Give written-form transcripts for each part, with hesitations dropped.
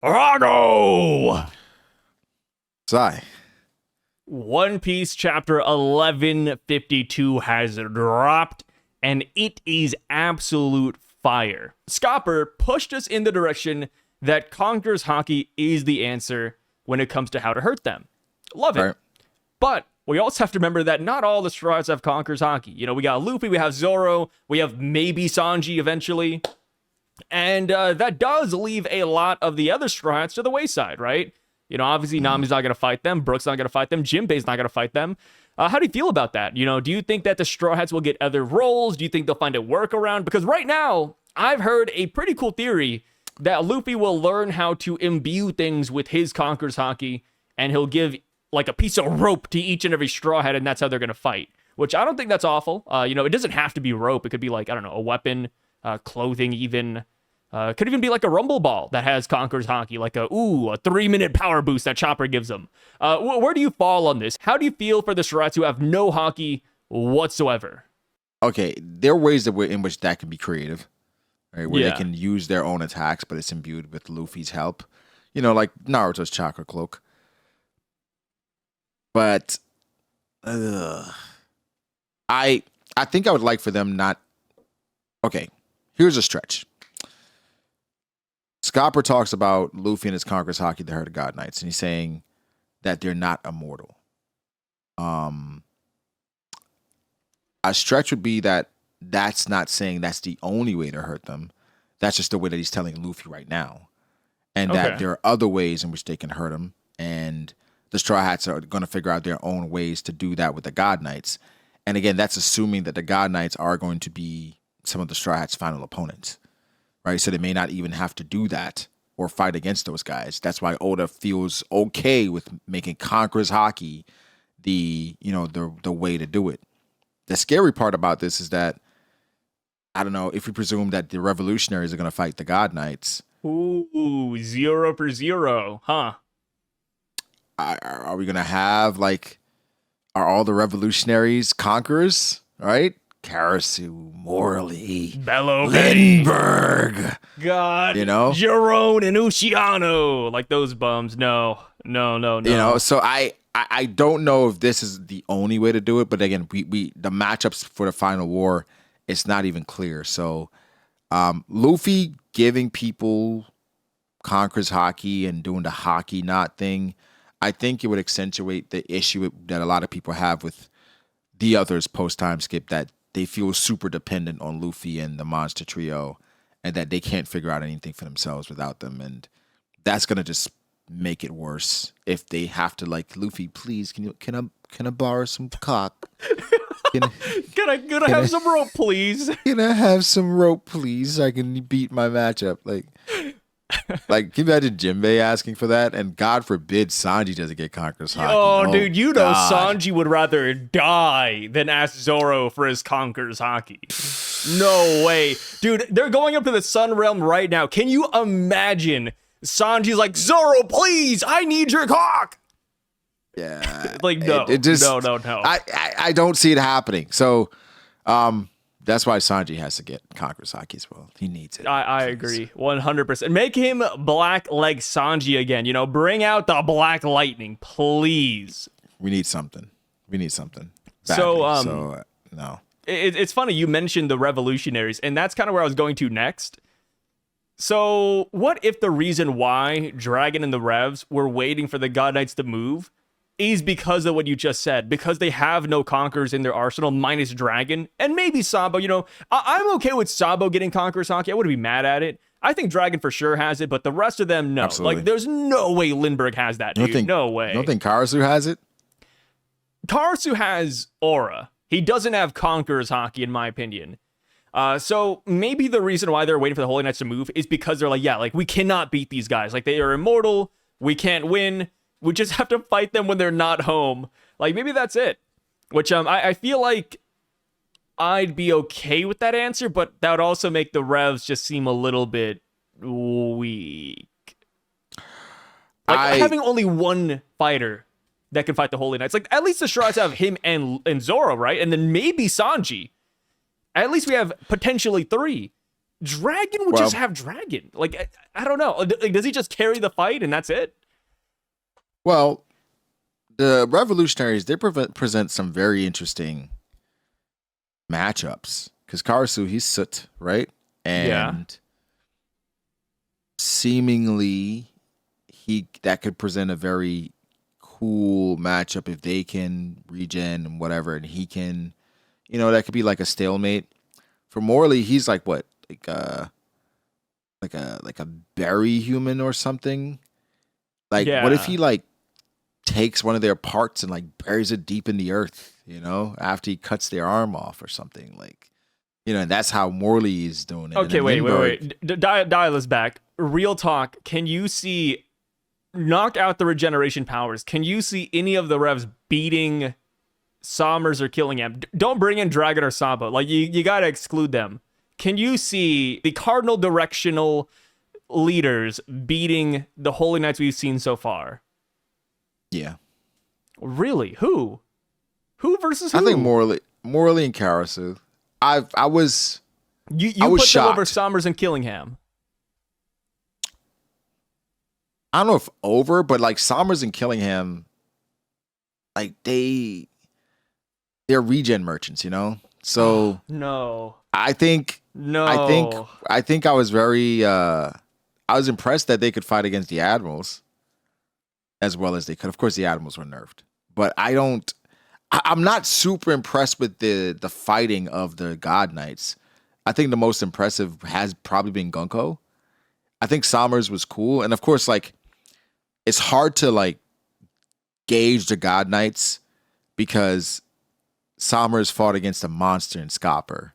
Brago! Sigh. One Piece chapter 1152 has dropped, and it is absolute fire. Scopper pushed us in the direction that Conqueror's haki is the answer when it comes to how to hurt them. Love it. Right. But we also have to remember that not all the Straw Hats have Conqueror's haki. You know, we got Luffy, we have Zoro, we have maybe Sanji eventually. And that does leave a lot of the other Straw Hats to the wayside, right? You know, obviously Nami's not going to fight them. Brooks not going to fight them. Jinbei's not going to fight them. How do you feel about that? You know, do you think that the Straw Hats will get other roles? Do you think they'll find a workaround? Because right now, I've heard a pretty cool theory that Luffy will learn how to imbue things with his Conqueror's haki, and he'll give like a piece of rope to each and every Straw Hat, and that's how they're going to fight. Which I don't think that's awful. You know, it doesn't have to be rope. It could be like, I don't know, a weapon, clothing even. Could even be like a rumble ball that has Conqueror's haki, like a 3-minute power boost that Chopper gives them. Where do you fall on this? How do you feel for the Straw Hats who have no haki whatsoever? Okay, there are ways in which that can be creative, right? Where they can use their own attacks, but it's imbued with Luffy's help. You know, like Naruto's chakra cloak. But I think I would like for them not. Okay, here's a stretch. Scopper talks about Luffy and his Conqueror's haki, the Herd of God Knights, and he's saying that they're not immortal. A stretch would be that that's not saying that's the only way to hurt them. That's just the way that he's telling Luffy right now. And that there are other ways in which they can hurt him. And the Straw Hats are going to figure out their own ways to do that with the God Knights. And again, that's assuming that the God Knights are going to be some of the Straw Hats' final opponents. Right, so they may not even have to do that or fight against those guys. That's why Oda feels okay with making Conqueror's haki the way to do it. The scary part about this is that I don't know if we presume that the revolutionaries are going to fight the God Knights. Ooh, 0 for 0, huh? Are we going to have are all the revolutionaries conquerors? Right? Karasu, Morley, Bello, Lindbergh, God, you know, Jerome and Uchiano, like those bums. No. You know, so I don't know if this is the only way to do it, but again, we the matchups for the final war, it's not even clear. So, Luffy giving people Conqueror's haki and doing the haki knot thing, I think it would accentuate the issue that a lot of people have with the others post time skip, that they feel super dependent on Luffy and the Monster Trio, and that they can't figure out anything for themselves without them. And that's gonna just make it worse if they have to Luffy, please, can I borrow some cock? Can I have some rope, please? Can I have some rope, please? So I can beat my matchup. Can you imagine Jinbei asking for that? And God forbid Sanji doesn't get Conqueror's haki. Oh, dude, you know Sanji would rather die than ask Zoro for his Conqueror's haki. No way. Dude, they're going up to the Sun Realm right now. Can you imagine Sanji's like, Zoro, please, I need your cock. Yeah. No. No. I don't see it happening. So, that's why Sanji has to get Conqueror's haki as well. He needs it. I agree. 100%. Make him Black Leg Sanji again. You know, bring out the Black Lightning, please. We need something. Badly. So, no. It's funny you mentioned the revolutionaries, and that's kind of where I was going to next. So, what if the reason why Dragon and the Revs were waiting for the God Knights to move is because of what you just said, because they have no conquerors in their arsenal minus Dragon and maybe Sabo. You know, I'm okay with Sabo getting Conqueror's haki. I wouldn't be mad at it. I think Dragon for sure has it, but the rest of them, no. Absolutely. There's no way Lindbergh has that, dude. No way. You don't think Karasu has it? Karasu has aura. He doesn't have Conqueror's haki, in my opinion. So maybe the reason why they're waiting for the Holy Knights to move is because they're we cannot beat these guys. They are immortal. We can't win. We just have to fight them when they're not home. Maybe that's it. Which I feel like I'd be okay with that answer, but that would also make the Revs just seem a little bit weak. Having only one fighter that can fight the Holy Knights. At least the Straw Hats have him and Zoro, right? And then maybe Sanji. At least we have potentially 3. Dragon would just have Dragon. Like, I don't know. Like, does he just carry the fight and that's it? Well, the Revolutionaries, they present some very interesting matchups. Because Karasu, he's Soot, right? And seemingly that could present a very cool matchup if they can regen and whatever, and he can, that could be like a stalemate. For Morley, he's like what? Like a berry human or something. Like what if he like takes one of their parts and like buries it deep in the earth, after he cuts their arm off or something, like, and that's how Morley is doing it. Okay, wait. Dial us back. Real talk. Can you see, knock out the regeneration powers, can you see any of the Revs beating Sommers or killing him? Don't bring in Dragon or Saba. Like, you gotta exclude them. Can you see the cardinal directional leaders beating the Holy Knights we've seen so far? Yeah. Really? Who versus who? I think Morley and Karasu. I was You I was put shocked. them over Sommers and Killingham. I don't know if over, but like Sommers and Killingham, like they're regen merchants, So No. I think I was very I was impressed that they could fight against the Admirals as well as they could. Of course, the Admirals were nerfed, but I'm not super impressed with the fighting of the God Knights. I think the most impressive has probably been Gunko. I think Sommers was cool, and of course, like, it's hard to like gauge the God Knights because Sommers fought against a monster in Scopper,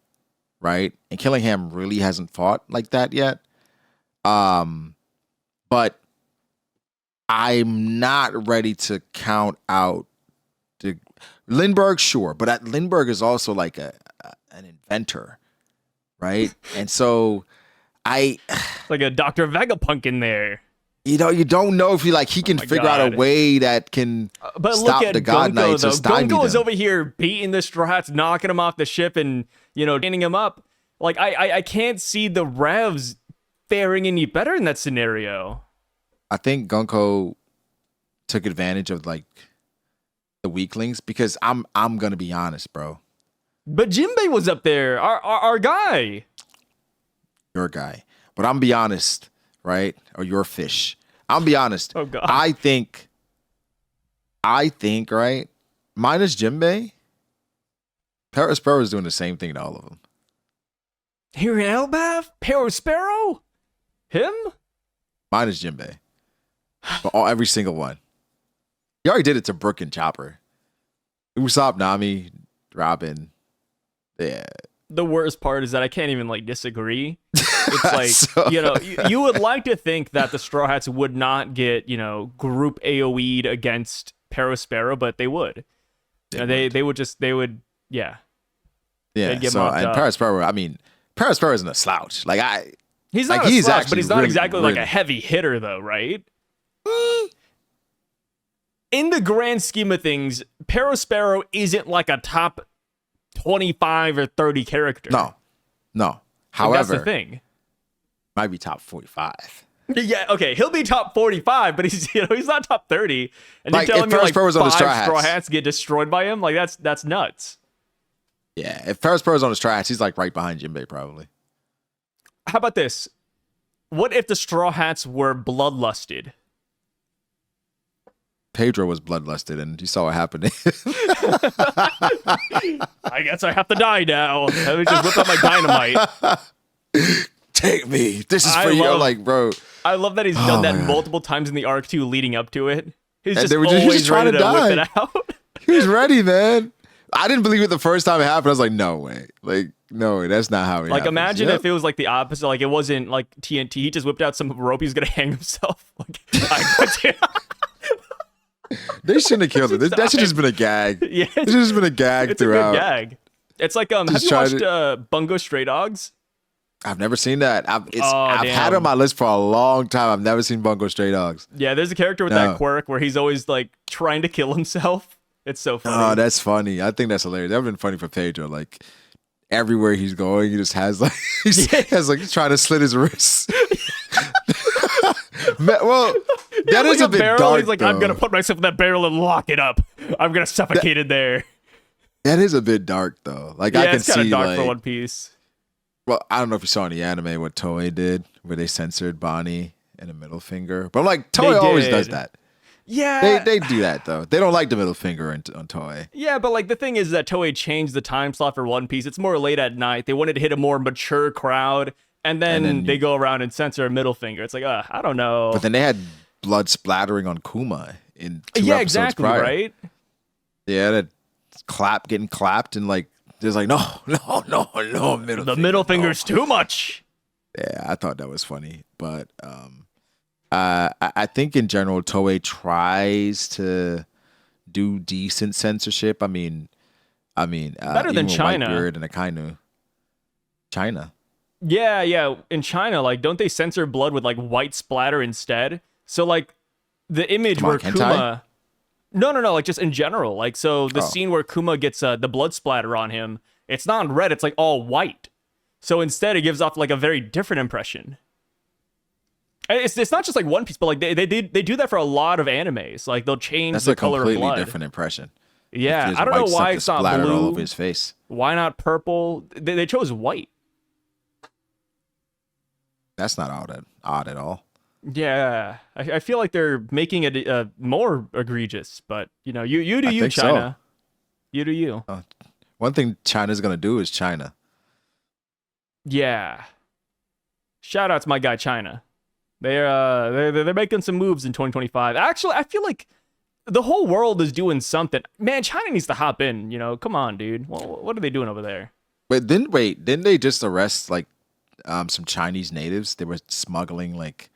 right? And Killingham really hasn't fought like that yet. But I'm not ready to count out the Lindbergh, sure, but Lindbergh is also like an inventor, right? And so like a Dr. Vegapunk in there. You don't know if he can figure out a way that can stop the God Knights or stymie them. Gunko is over here beating the Straw Hats, knocking him off the ship and, standing him up. Like, I can't see the Revs faring any better in that scenario. I think Gunko took advantage of like the weaklings because I'm gonna be honest, bro. But Jinbei was up there, our guy. Your guy. But I'm be honest, right? Or your fish. I'll be honest. Oh God. I think, right? Minus Jinbei, Parasparrow is doing the same thing to all of them. Here in Elbaf? Parasparrow? Him? Minus Jinbei. But every single one. He already did it to Brook and Chopper. Usopp, Nami, Robin. Yeah. The worst part is that I can't even like disagree. It's like, you would like to think that the Straw Hats would not get, group AoE'd against Parasparrow, but they would. They would, yeah. Yeah, so, and Parasparrow isn't a slouch. Like, he's not a slouch, but he's not exactly like a heavy hitter, though, right? In the grand scheme of things, Parasparrow isn't like a top 25 or 30 character. No. However, that's the thing. Might be top 45. Yeah, okay, he'll be top 45, but he's not top 30. And like, you're telling me like 5 Straw Hats get destroyed by him? Like, that's nuts. Yeah, if Parasparrow's on the Straw Hats, he's like right behind Jinbei probably. How about this? What if the Straw Hats were bloodlusted? Pedro was bloodlusted, and you saw what happened. I guess I have to die now. Let me just whip out my dynamite. Take me. This is for you. I'm like, bro. I love that he's done that multiple times in the arc too, leading up to it. He's just always trying to die. whip it out. He was ready, man. I didn't believe it the first time it happened. I was like, no way. Like, no way. That's not how it happens. Imagine if it was like the opposite. Like, it wasn't like TNT. He just whipped out some rope. He was going to hang himself. They shouldn't have killed him. That should have just been a gag. Yeah. It should have just been a gag throughout. It's a good gag. It's like, have you watched Bungo Stray Dogs? I've never seen that. I've had it on my list for a long time. I've never seen Bungo Stray Dogs. Yeah, there's a character with that quirk where he's always like trying to kill himself. It's so funny. Oh, that's funny. I think that's hilarious. That would have been funny for Pedro. Like, everywhere he's going, he just has like he's trying to slit his wrists. Well, that is like a bit barrel. dark. He's like, though. I'm gonna put myself in that barrel and lock it up. I'm gonna suffocate it there. That is a bit dark though. Like Yeah, I can it's kind of see dark like, for One Piece. well, I don't know if you saw in the anime what Toei did, where they censored Bonnie and a middle finger. But I'm like, Toei always does that. Yeah, They do that though. They don't like the middle finger on Toei. Yeah, but like the thing is that Toei changed the time slot for One Piece. It's more late at night. They wanted to hit a more mature crowd, and then they go around and censor a middle finger. It's like, I don't know. But then they had blood splattering on Kuma in 2 episodes exactly, prior. right? Yeah, that getting clapped, and like there's like no middle finger's too much. Yeah, I thought that was funny, but I think in general Toei tries to do decent censorship. I mean, better than China Whitebeard and Akainu. China. Yeah. In China, like, don't they censor blood with like white splatter instead? So like the image where Kuma. No, like just in general. Like, so the scene where Kuma gets the blood splatter on him, it's not red, it's like all white. So instead, it gives off like a very different impression. And it's not just like One Piece, but like they do that for a lot of animes. Like they'll change the color of blood. That's a completely different impression. Yeah, I don't know why it's not blue. All over his face. Why not purple? They chose white. That's not odd at all. Yeah, I feel like they're making it more egregious. But you know, you do you, China. So. You do you. One thing China's gonna do is China. Yeah. Shout out to my guy China. They're making some moves in 2025. Actually, I feel like the whole world is doing something. Man, China needs to hop in. You know, come on, dude. What are they doing over there? Didn't they just arrest like some Chinese natives? They were smuggling like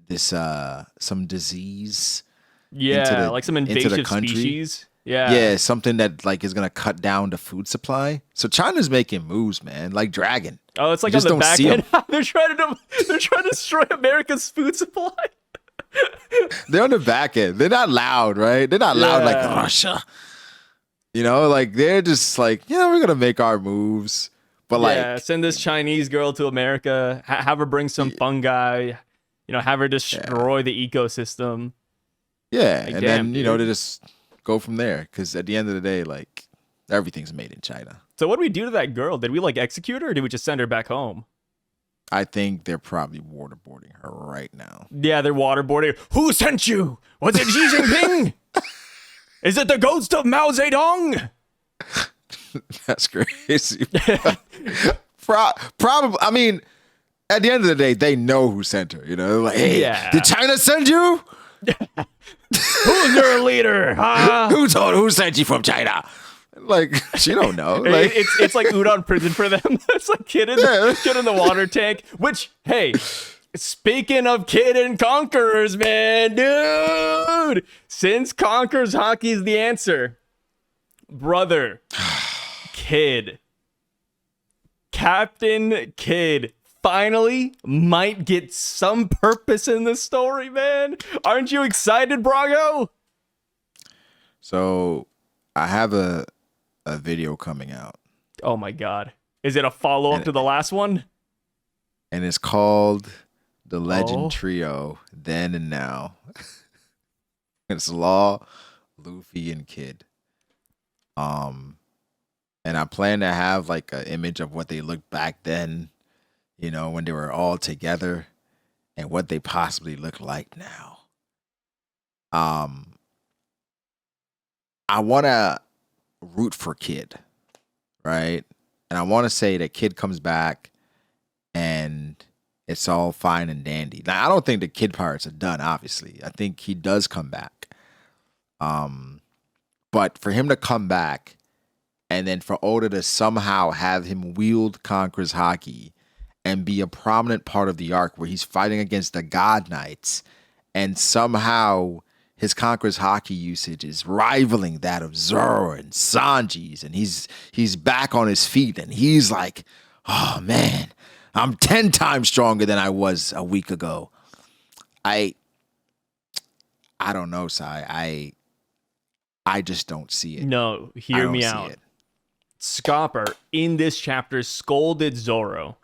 this some disease. Yeah, like some invasive species. Yeah, something that like is gonna cut down the food supply. So China's making moves, man, like Dragon. Oh, it's like on the back end. They're trying to destroy America's food supply. They're on the back end. They're not loud, right? They're not loud like Russia. You know, like they're just like, we're gonna make our moves, but like send this Chinese girl to America, have her bring some fungi, have her destroy the ecosystem. Yeah, like, and then they just go from there, because at the end of the day, like, everything's made in China. So what do we do to that girl? Did we like execute her, or did we just send her back home? I think they're probably waterboarding her right now. Yeah, they're waterboarding her. Who sent you? Was it Xi Jinping? Is it the ghost of Mao Zedong? That's crazy. Probably. I mean, at the end of the day, they know who sent her. Like, hey, did China send you? Who's your leader? Huh? Who sent you from China? Like, she don't know. Like, it's like Udon prison for them. It's like kid in the water tank. Which, hey, speaking of kid and conquerors, man, dude, since conquerors haki is the answer, brother, Kid, Captain Kid finally might get some purpose in the story, man. Aren't you excited, Brago? So I have a video coming out. Oh my god. Is it a follow-up to the last one? And it's called The Legend Trio, Then and Now. It's Law, Luffy, and Kid. And I plan to have like an image of what they looked back then, when they were all together, and what they possibly look like now. I want to root for Kid, right? And I want to say that Kid comes back and it's all fine and dandy. Now, I don't think the Kid pirates are done, obviously. I think he does come back. But for him to come back and then for Oda to somehow have him wield Conqueror's haki and be a prominent part of the arc where he's fighting against the God Knights, and somehow his Conqueror's haki usage is rivaling that of Zoro and Sanji's, and he's back on his feet, and he's like, oh man, I'm 10 times stronger than I was a week ago. I don't know, Sai. I just don't see it. No, hear me out. Scopper in this chapter scolded Zoro.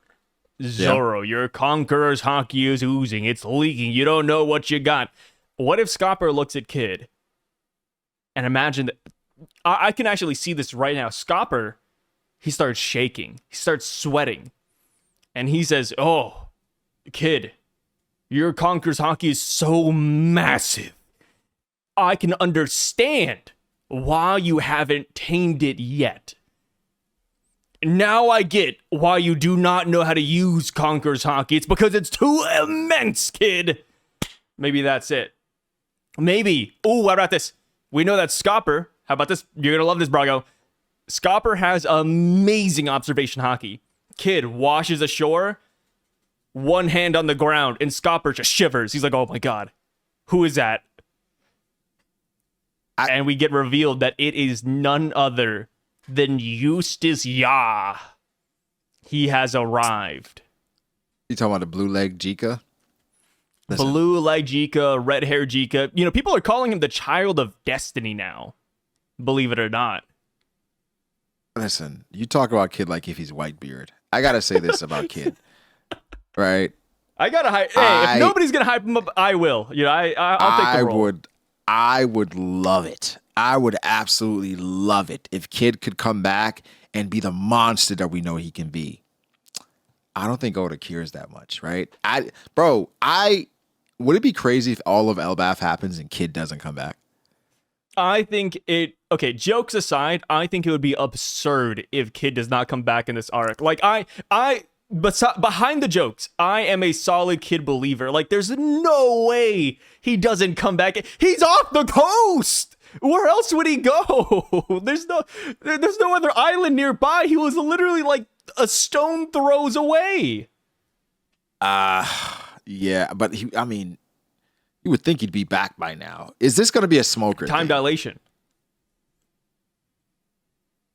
Zoro, your conqueror's haki is oozing. It's leaking. You don't know what you got. What if Scopper looks at Kid and imagine that I can actually see this right now. Scopper, he starts shaking. He starts sweating. And he says, oh, Kid, your conqueror's haki is so massive. I can understand why you haven't tamed it yet. Now I get why you do not know how to use Conqueror's haki. It's because it's too immense, Kid. Maybe that's it. Maybe. Ooh, what about this? We know that Scopper, how about this? You're going to love this, Brago. Scopper has amazing observation haki. Kid washes ashore, one hand on the ground, and Scopper just shivers. He's like, oh my God, who is that? And we get revealed that it is none other than Eustace Ya. He has arrived. You talking about the blue leg Jika? Blue leg Jika, red hair Jika. You know, people are calling him the child of destiny now. Believe it or not. Listen, you talk about Kid like if he's Whitebeard. I gotta say this about Kid, right? I gotta hype. Hey, if nobody's gonna hype him up, I will. You know, I'll take the role. I would love it. I would absolutely love it if Kid could come back and be the monster that we know he can be. I don't think Oda cares that much, right? Would it be crazy if all of Elbaf happens and Kid doesn't come back? I think okay, jokes aside, I think it would be absurd if Kid does not come back in this arc. Like, behind the jokes, I am a solid Kid believer. Like, there's no way he doesn't come back. He's off the coast! Where else would he go? There's no other island nearby. He was literally like a stone throws away. Yeah, but you would think he'd be back by now. Is this going to be a smoker Time thing? dilation.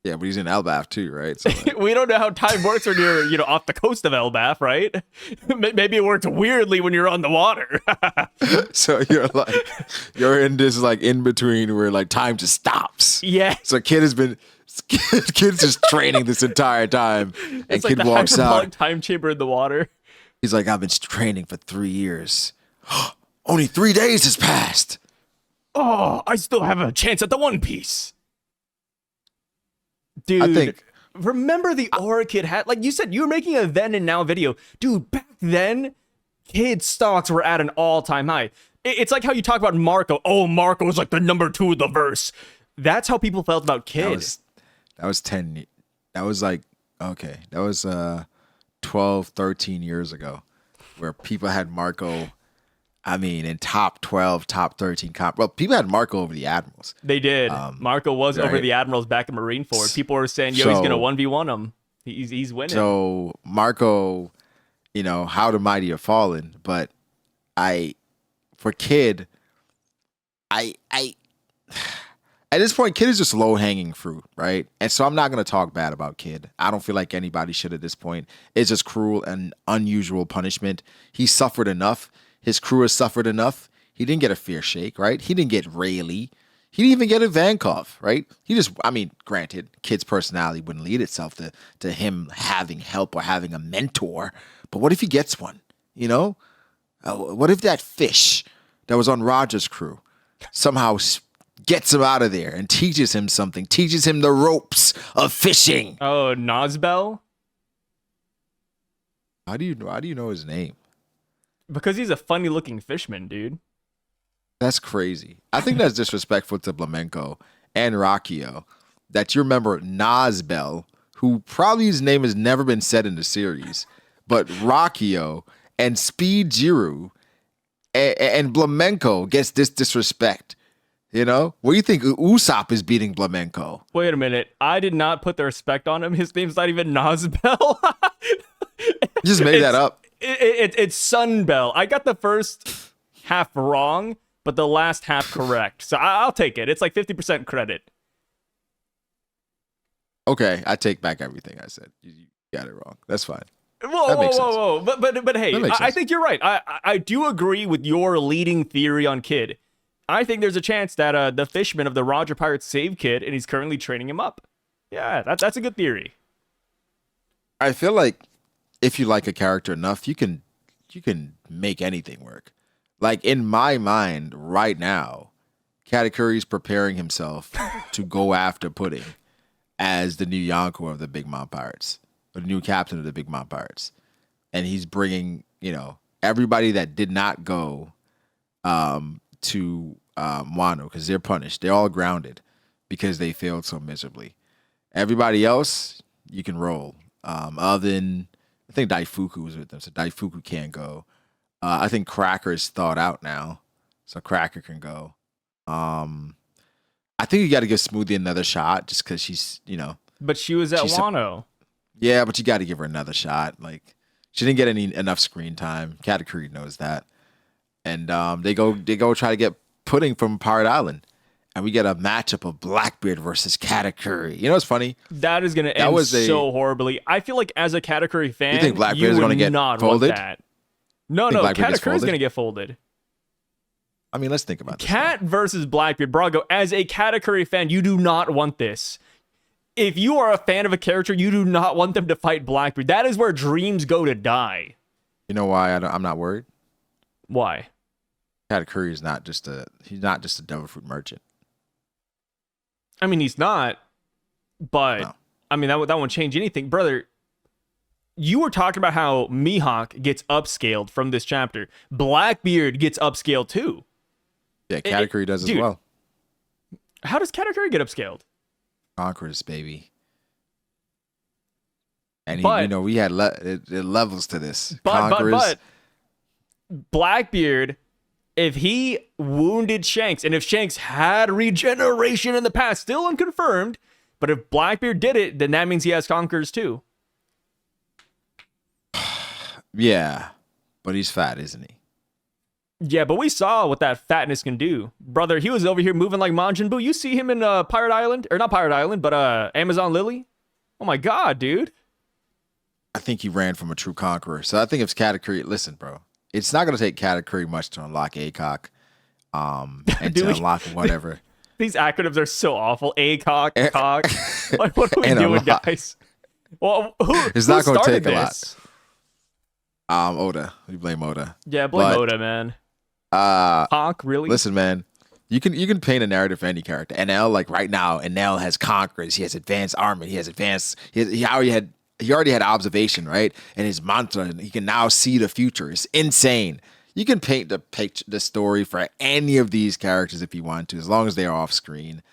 Yeah, but he's in Elbaf too, right? So we don't know how time works when you're, off the coast of Elbaf, right? Maybe it works weirdly when you're on the water. So you're in this like in between where like time just stops. Yeah. So Kid's just training this entire time, and it's Kid like the walks out. Time chamber in the water. He's like, I've been training for 3 years. Only 3 days has passed. Oh, I still have a chance at the One Piece. Dude, I think, remember the aura Kid had? Like you said, you were making a then and now video. Dude, back then, Kid stocks were at an all-time high. It's like how you talk about Marco. Oh, Marco was like the number 2 of the verse. That's how people felt about Kid. That was 10. That was like, okay. That was 12, 13 years ago where people had Marco, in top 12, top 13 comp. Well, people had Marco over the Admirals. They did. Marco was right? over the Admirals back in Marineford. People were saying, yo, he's going to 1v1 him. He's winning. So Marco, how the mighty have fallen. But for Kid, at this point, Kid is just low-hanging fruit, right? And so I'm not going to talk bad about Kid. I don't feel like anybody should at this point. It's just cruel and unusual punishment. He suffered enough. His crew has suffered enough. He didn't get a fair shake, right? He didn't get Rayleigh. He didn't even get a Vankov, right? He just, granted, Kid's personality wouldn't lead itself to him having help or having a mentor. But what if he gets one, what if that fish that was on Roger's crew somehow gets him out of there and teaches him something, teaches him the ropes of fishing? Oh, Nazbel? How do you know his name? Because he's a funny-looking fishman, dude. That's crazy. I think that's disrespectful to Flamenco and Rakio that you remember Nazbel, who probably his name has never been said in the series, but Rakio and Speed Jiru and Flamenco gets this disrespect. What do you think Usopp is beating Flamenco? Wait a minute. I did not put the respect on him. His name's not even Nazbel. You just made that up. It's Sunbell. I got the first half wrong, but the last half correct. So I'll take it. It's like 50% credit. Okay, I take back everything I said. You got it wrong. That's fine. Whoa. But hey, I think you're right. I do agree with your leading theory on Kid. I think there's a chance that the fishman of the Roger Pirates saved Kid, and he's currently training him up. Yeah, that's a good theory. I feel like if you like a character enough, you can make anything work. Like in my mind right now, Katakuri's preparing himself to go after Pudding as the new Yonko of the Big Mom Pirates, or the new captain of the Big Mom Pirates, and he's bringing everybody that did not go to Wano because they're punished. They're all grounded because they failed so miserably. Everybody else, you can roll. Other than I think Daifuku was with them, so Daifuku can't go. I think Cracker's thawed out now, so Cracker can go. I think you got to give Smoothie another shot just because she's, But she was at Wano. Yeah, but you got to give her another shot. Like she didn't get enough screen time. Katakuri knows that, and they go try to get Pudding from Pirate Island, and we get a matchup of Blackbeard versus Katakuri. You know what's funny? That is going to end so horribly. I feel like as a Katakuri fan, you think Blackbeard is going to get folded? No, Katakuri is going to get folded. I mean, let's think about this. Cat versus Blackbeard. Brago, as a Katakuri fan, you do not want this. If you are a fan of a character, you do not want them to fight Blackbeard. That is where dreams go to die. You know why I'm not worried? Why? Katakuri is not just a devil fruit merchant. I mean, he's not, but no. I mean, that won't change anything. Brother, you were talking about how Mihawk gets upscaled from this chapter. Blackbeard gets upscaled too. Yeah, Katakuri does as well. How does Katakuri get upscaled? Conquerors, baby. And we had levels to this. But Blackbeard, if he wounded Shanks, and if Shanks had regeneration in the past, still unconfirmed, but if Blackbeard did it, then that means he has conquerors too. Yeah, but he's fat, isn't he? Yeah, but we saw what that fatness can do. Brother, he was over here moving like Majin Buu. You see him in Pirate Island, or not Pirate Island, but Amazon Lily? Oh my god, dude. I think he ran from a true conqueror. So I think if Katakuri, listen, bro, it's not going to take Katakuri much to unlock ACOG and to unlock whatever. These acronyms are so awful. ACOG, COG. Like, what are we doing, guys? Well, it's not going to take a lot. Oda. We blame Oda. Yeah, blame Oda, man. Honk, really? Listen, man. You can paint a narrative for any character. NL, like right now, NL has conquerors. He has advanced armor. He has advanced. He already had observation, right? And his mantra, and he can now see the future. It's insane. You can paint the story for any of these characters if you want to, as long as they are off screen.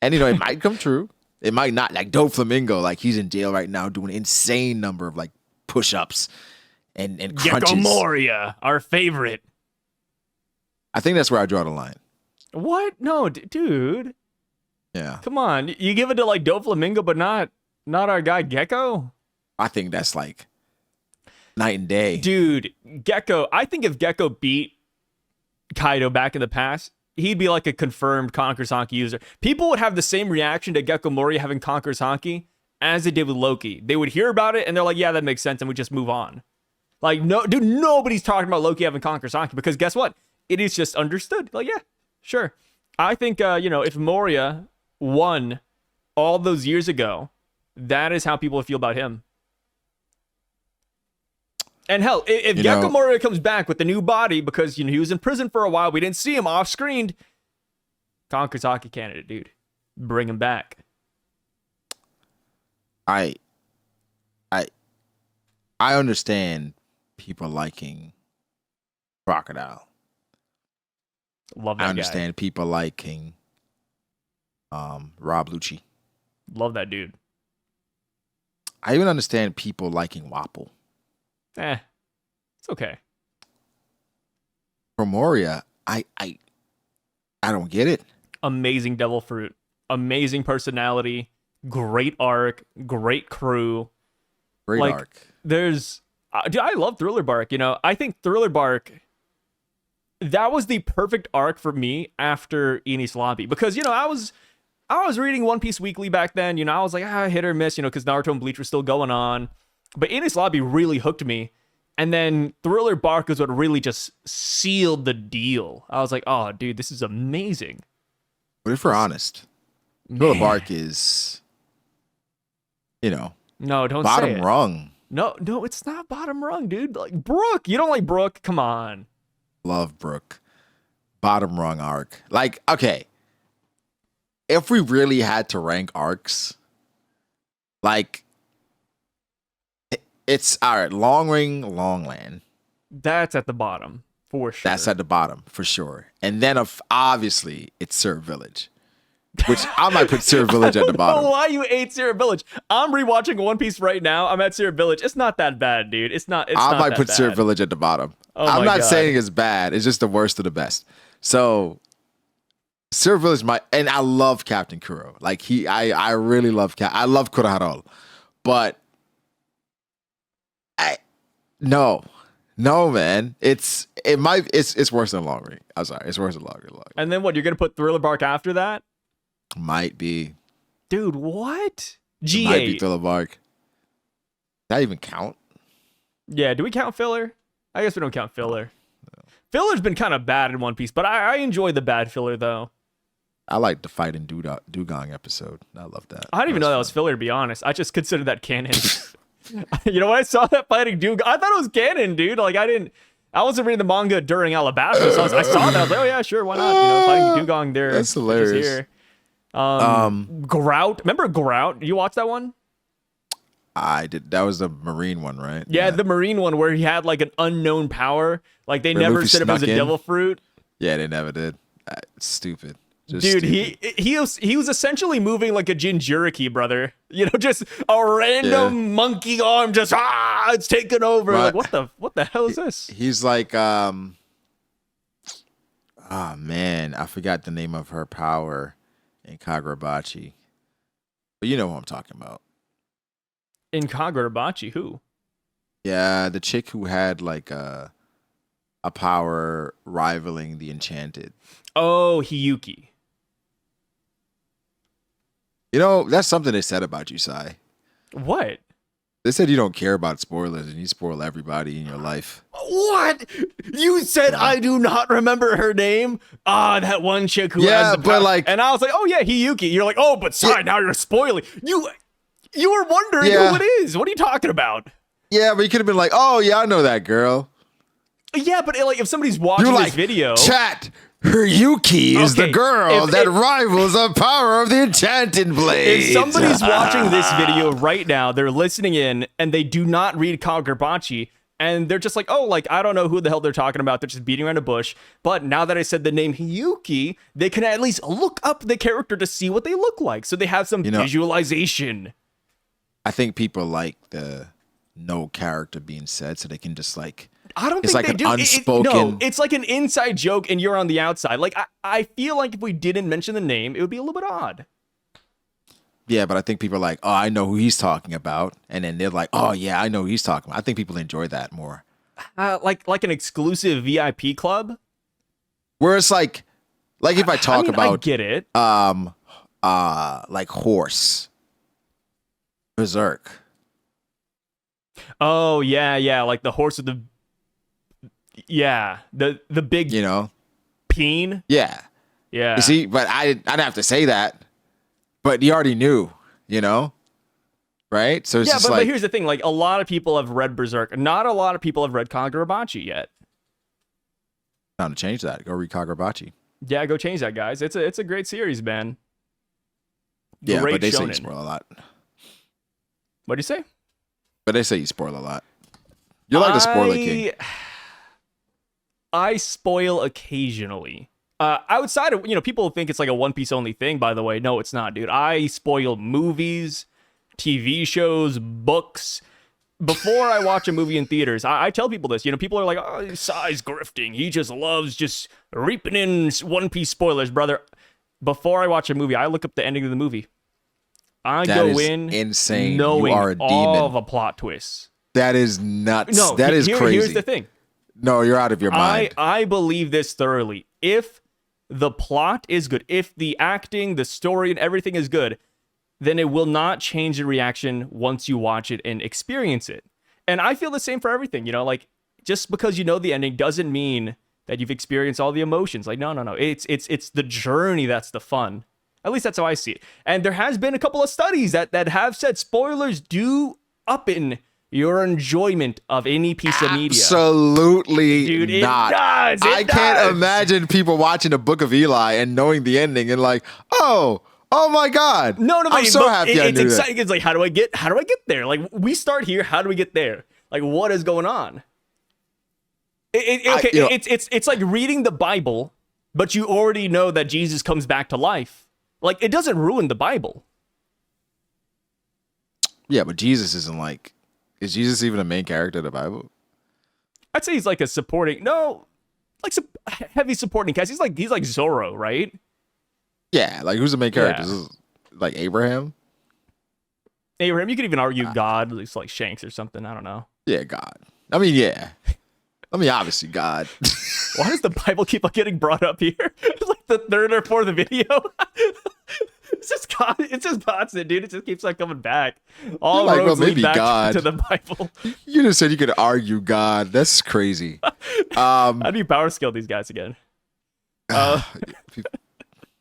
And it might come true. It might not. Like Doflamingo, like he's in jail right now doing an insane number of like push-ups and crunches. Gecko Moria, our favorite. I think that's where I draw the line. What? No, dude. Yeah. Come on. You give it to like Doflamingo, but not our guy Gecko? I think that's like night and day. Dude, Gecko, I think if Gecko beat Kaido back in the past, he'd be like a confirmed Conqueror's Haki user. People would have the same reaction to Gecko Moria having Conqueror's Haki as they did with Loki. They would hear about it and they're like, yeah, that makes sense, and we just move on. Like, no, dude, nobody's talking about Loki having Conqueror's Haki because guess what? It is just understood. Like, yeah, sure. I think, if Moria won all those years ago, that is how people feel about him. And hell, if Gecko Moria comes back with the new body because he was in prison for a while, we didn't see him off screen. Conqueror's Haki candidate, dude, bring him back. I understand people liking Crocodile. Love that guy. I understand people liking Rob Lucci. Love that dude. I even understand people liking Wapple. It's okay. For Moria, I don't get it. Amazing devil fruit, amazing personality, great arc, great crew. Great arc. There's, dude, I love Thriller Bark. I think Thriller Bark, that was the perfect arc for me after Enies Lobby because I was reading One Piece Weekly back then. I was like, hit or miss, because Naruto and Bleach were still going on. But Enies Lobby really hooked me. And then Thriller Bark is what really just sealed the deal. I was like, oh, dude, this is amazing. But if we're honest, Thriller Bark is you know, No, don't say bottom it. rung. No, it's not bottom rung, dude. Like Brooke, you don't like Brooke? Come on. Love Brooke. Bottom rung arc. Like, okay, if we really had to rank arcs, like, it's all right. Long Ring, Longland. That's at the bottom for sure. That's at the bottom for sure. And then obviously it's Syrup Village, which I might put Syrup Village at the bottom. Oh, why you ate Syrup Village? I'm rewatching One Piece right now. I'm at Syrup Village. It's not that bad, dude. It's not. I might put that Syrup bad. Village at the bottom. Oh I'm my not God. saying it's bad. It's just the worst of the best. So Syrup Village, and I love Captain Kuro. Like I really love I love Kurohara, but no, man. It's worse than Long Ring. I'm sorry, it's worse than Long Ring. And then what? You're gonna put Thriller Bark after that? Might be. Dude, what? It might be G8. Thriller Bark. That even count? Yeah, do we count filler? I guess we don't count filler. Filler's been kind of bad in One Piece, but I enjoy the bad filler, though. I like the fight in Dugong episode. I love that. I didn't even know that was filler, to be honest. I just considered that canon. You know, when I saw that fighting Dugong, I thought it was canon, dude. Like, I wasn't reading the manga during Alabasta, so I saw that. I was like, oh, yeah, sure, why not? You know, fighting Dugong there. That's hilarious. Here. Grout. Remember Grout? You watch that one? I did. That was the Marine one, right? Yeah, the Marine one where he had like an unknown power. Like they Where never Luffy said it was a snuck in? devil fruit. Yeah, they never did. It's stupid. Just Dude, stupid. he was essentially moving like a Jinchuriki, brother. You know, just a random monkey arm, just it's taking over. But- Like what the hell is this? He's like, man, I forgot the name of her power in Kagurabachi. But you know what I'm talking about. In Kagurabachi, who? Yeah, the chick who had like a power rivaling the Enchanted. Oh, Hiyuki. You know, that's something they said about you, Sai. What? They said you don't care about spoilers and you spoil everybody in your life. What? You said I do not remember her name? That one chick who Yeah, has the but power. like- And I was like, oh yeah, Hiyuki. You're like, oh, but sorry, now you're spoiling. You were wondering Yeah. who it is. What are you talking about? Yeah, but you could have been like, oh, yeah, I know that girl. Yeah, but like if somebody's watching You're this like, video, chat, Ryuki is the Okay, girl if- that if- rivals the power of the Enchanted Blade. if somebody's watching this video right now, they're listening in and they do not read Kagurabachi, and they're just like, oh, like, I don't know who the hell they're talking about. They're just beating around a bush. But now that I said the name Hiyuki, they can at least look up the character to see what they look like. So they have some visualization. I think people like the no character being said, so they can just like. I don't It's think like they an do. unspoken. No, it's like an inside joke and you're on the outside. Like, I feel like if we didn't mention the name, it would be a little bit odd. Yeah, but I think people are like, oh, I know who he's talking about, and then they're like, oh yeah, I know who he's talking about. I think people enjoy that more. Like an exclusive VIP club. Where it's like if I talk I about get it. like Horse, Berserk. Oh yeah, like the horse with the the big You know? peen. Yeah. Yeah. You see, but I didn't have to say that. But you already knew, you know? Right? So it's Yeah, just but like here's the thing: like a lot of people have read Berserk. Not a lot of people have read Kagurabachi yet. time to change that. Go read Kagurabachi. Yeah, go change that, guys. It's a great series, man. Yeah, Great but they say you shonen. spoil a lot. What'd you say? But they say you spoil a lot. You're like the spoiler king. I spoil occasionally. Outside of, people think it's like a One Piece only thing, by the way. No, it's not, dude. I spoil movies, TV shows, books. Before I watch a movie in theaters, I tell people this. People are like, oh, Sai's grifting. He just loves just reaping in One Piece spoilers, brother. Before I watch a movie, I look up the ending of the movie. I That go is in insane. knowing You are a all demon. of the plot twists. That is nuts. No, that is crazy. Here's the thing. No, you're out of your mind. I believe this thoroughly. If the plot is good, if the acting, the story, and everything is good, then it will not change the reaction once you watch it and experience it. And I feel the same for everything. Like just because you know the ending doesn't mean that you've experienced all the emotions. Like no. It's the journey that's the fun. At least that's how I see it. And there has been a couple of studies that have said spoilers do up in your enjoyment of any piece of media. Absolutely Dude, not. I can't imagine people watching the Book of Eli and knowing the ending and like, oh my God. No, I'm so happy I knew exciting. that. It's like, how do I get there? Like, we start here. How do we get there? Like, what is going on? It's like reading the Bible, but you already know that Jesus comes back to life. Like, it doesn't ruin the Bible. Yeah, but Jesus isn't like, is Jesus even a main character of the Bible? I'd say he's like a supporting, heavy supporting cast. He's like Zorro, right? Yeah, like who's the main character? Yeah. Is this like Abraham? Abraham, you could even argue God, at least like Shanks or something. I don't know. Yeah, God. I mean, yeah. I mean, obviously, God. Why does the Bible keep on getting brought up here? It's like the third or fourth video. It's just constant, dude. It just keeps like coming back. All roads lead back God. to the Bible. You just said you could argue God. That's crazy. How do you power skill these guys again?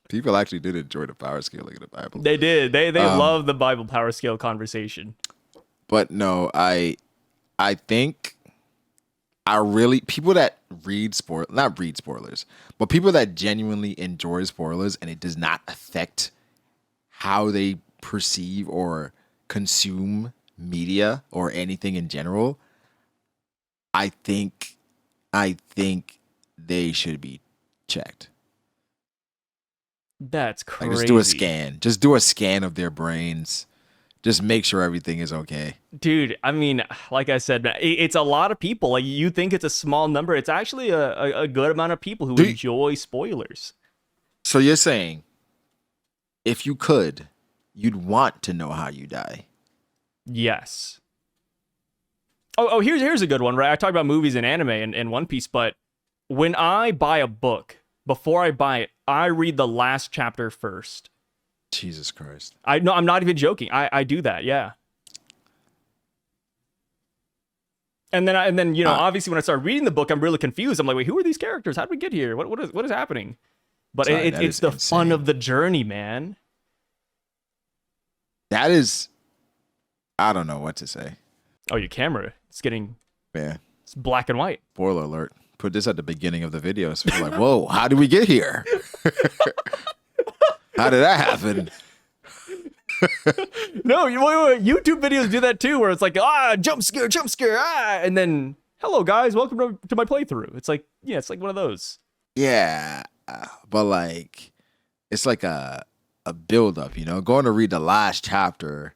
People actually did enjoy the power scaling of the Bible. They did. They love the Bible power scale conversation. But no, I think people that not read spoilers, but people that genuinely enjoy spoilers and it does not affect how they perceive or consume media or anything in general, I think they should be checked. That's crazy. Like, just do a scan. Just do a scan of their brains. Just make sure everything is okay. Dude, I mean, like I said, it's a lot of people. Like, you think it's a small number. It's actually a good amount of people who enjoy spoilers. So you're saying, if you could, you'd want to know how you die? Yes. Oh, here's a good one, right? I talked about movies and anime and One Piece, but when I buy a book, before I buy it, I read the last chapter first. Jesus Christ. I'm not even joking. I do that, yeah. And then you know, obviously when I start reading the book, I'm really confused. I'm like, wait, who are these characters? How did we get here? What is happening? But it's the insane. Fun of the journey, man. That is, I don't know what to say. Oh, your camera. It's getting, yeah. It's black and white. Spoiler alert. Put this at the beginning of the video. So we're like, whoa, how did we get here? How did that happen? No, YouTube videos do that too, where it's like, jump scare, and then, hello guys, welcome to my playthrough. It's like, yeah, it's like one of those. Yeah, but like, it's like a build up, you know, going to read the last chapter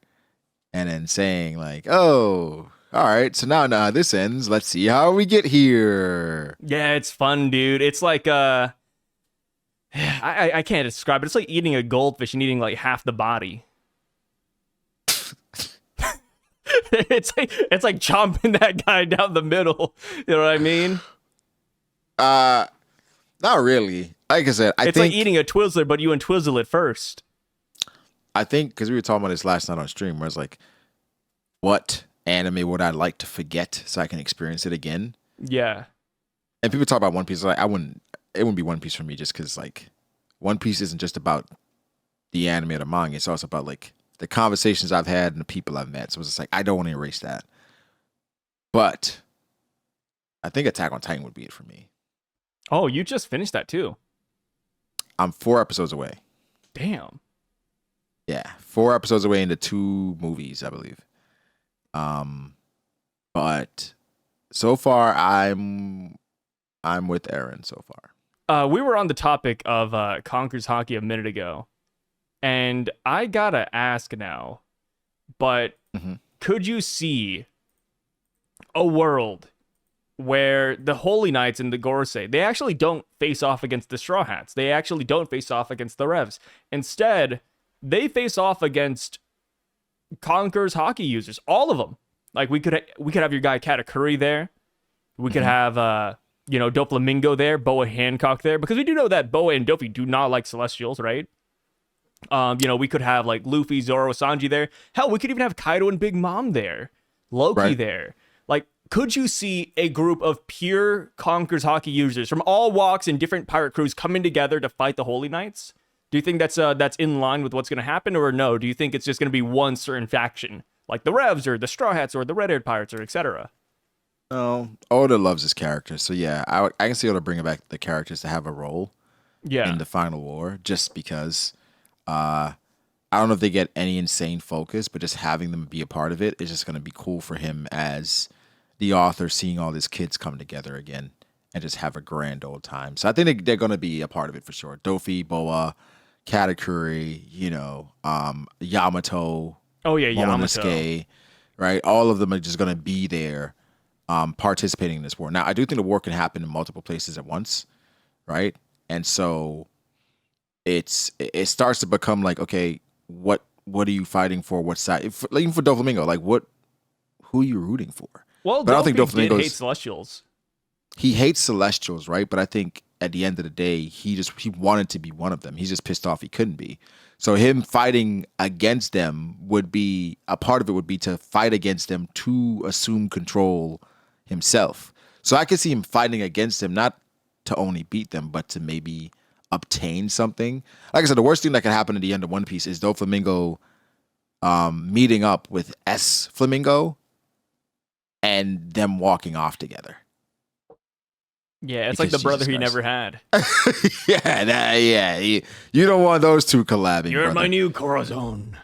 and then saying like, oh, all right, so now this ends. Let's see how we get here. Yeah, it's fun, dude. It's like, I can't describe it. It's like eating a goldfish and eating like half the body. It's like chomping that guy down the middle. You know what I mean? Not really. Like I said, it's like eating a Twizzler, but you untwizzle it first. I think because we were talking about this last night on stream, where it's like, what anime would I like to forget so I can experience it again? Yeah. And people talk about One Piece, like it wouldn't be One Piece for me just because like One Piece isn't just about the anime or the manga. It's also about like the conversations I've had and the people I've met. So it's just like, I don't want to erase that. But I think Attack on Titan would be it for me. Oh, you just finished that too. I'm 4 episodes away. Damn. Yeah, 4 episodes away into 2 movies, I believe. But so far I'm with Aaron so far. We were on the topic of Conqueror's Haki a minute ago, and I gotta ask now, but could you see a world where the Holy Knights and the Gorosei, they actually don't face off against the Straw Hats? They actually don't face off against the Revs. Instead, they face off against Conqueror's Haki users, all of them. Like we could have your guy Katakuri there. We could have Doflamingo there, Boa Hancock there, because we do know that Boa and Dofi do not like Celestials, right? We could have like Luffy, Zoro, Sanji there. Hell, we could even have Kaido and Big Mom there, Loki there. Like, could you see a group of pure Conqueror's Haki users from all walks and different pirate crews coming together to fight the Holy Knights? Do you think that's in line with what's going to happen, or no? Do you think it's just going to be one certain faction, like the Revs or the Straw Hats or the Red-Haired Pirates or etc.? Oh, Oda loves his characters, so yeah, I can see Oda bringing back the characters to have a role in the final war, just because. I don't know if they get any insane focus, but just having them be a part of it is just going to be cool for him as the author, seeing all his kids come together again and just have a grand old time. So I think they're going to be a part of it for sure. Dofi, Boa, Katakuri, Yamato. Oh yeah, Momonosuke, right? All of them are just going to be there participating in this war. Now, I do think the war can happen in multiple places at once, right? And so it starts to become like, okay, what are you fighting for? What side? Even for Doflamingo, like who are you rooting for? Well, but I don't think Doflamingo hates Celestials. He hates Celestials, right? But I think at the end of the day, he wanted to be one of them. He's just pissed off he couldn't be. So him fighting against them would be a part of it. Would be to fight against them to assume control himself. So I could see him fighting against them, not to only beat them, but to maybe obtain something. Like I said, the worst thing that could happen at the end of One Piece is Doflamingo meeting up with S Flamingo and them walking off together. Yeah, it's like the brother he never had. You don't want those two collabing. You're my new Corazon.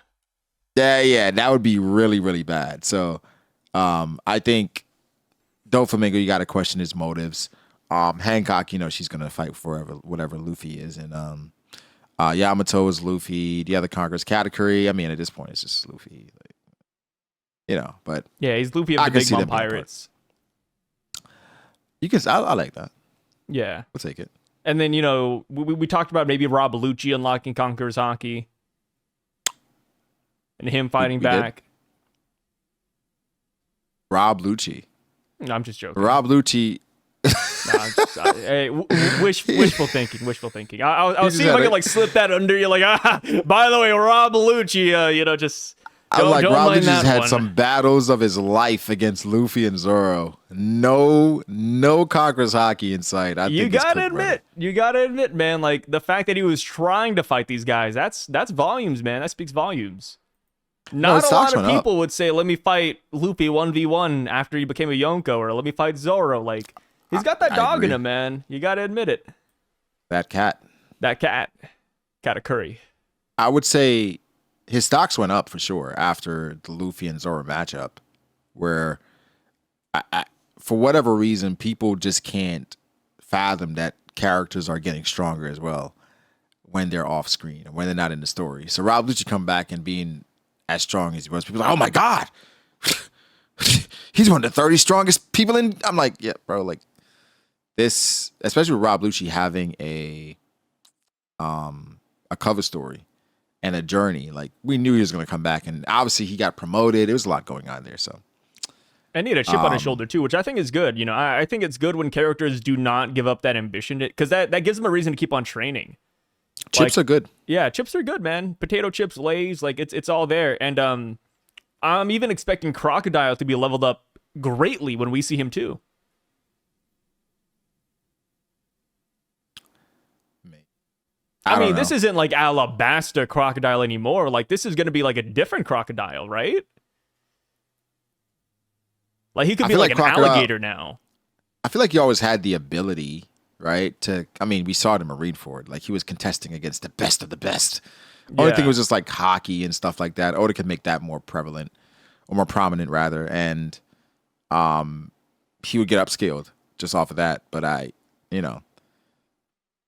Yeah, that would be really, really bad. So I think Doflamingo, you got to question his motives. Hancock, she's gonna fight for whatever Luffy is, and Yamato is Luffy. The other conquerors, Katakuri. I mean, at this point, it's just Luffy, But yeah, he's Luffy of the Big Mom Pirates. You can, I like that. Yeah, we'll take it. And then we talked about maybe Rob Lucci unlocking Conqueror's Haki, and him fighting back. Did. Rob Lucci. I'm just joking. Rob Lucci. Hey, wishful thinking. I was seeing if I could slip that under you, by the way, Rob Lucci, just. Rob Lucci just had some battles of his life against Luffy and Zoro. No Conqueror's Haki in sight. You gotta admit, man, the fact that he was trying to fight these guys, that's volumes, man. That speaks volumes. Not a lot of people would say, let me fight Luffy 1v1 after he became a Yonko, or let me fight Zoro. He's got that dog in him, man. You gotta admit it. That cat. Katakuri. I would say his stocks went up for sure after the Luffy and Zoro matchup, where for whatever reason, people just can't fathom that characters are getting stronger as well when they're off screen and when they're not in the story. So Rob Lucci come back and being as strong as he was, people are like, oh my God, he's one of the 30 strongest people in. I'm like, yeah, bro, this, especially with Rob Lucci having a cover story and a journey, we knew he was going to come back, and obviously he got promoted. There was a lot going on there, so. And he had a chip on his shoulder too, which I think is good. I think it's good when characters do not give up that ambition, because that gives them a reason to keep on training. Chips are good. Yeah, chips are good, man. Potato chips, Lay's, it's all there. And I'm even expecting Crocodile to be leveled up greatly when we see him too. I mean, this isn't Alabasta Crocodile anymore. This is going to be a different Crocodile, right? He could be an alligator now. I feel like he always had the ability, right? We saw it in Marineford. He was contesting against the best of the best. Only thing was just hockey and stuff like that. Oda could make that more prevalent, or more prominent rather, and he would get upscaled just off of that. But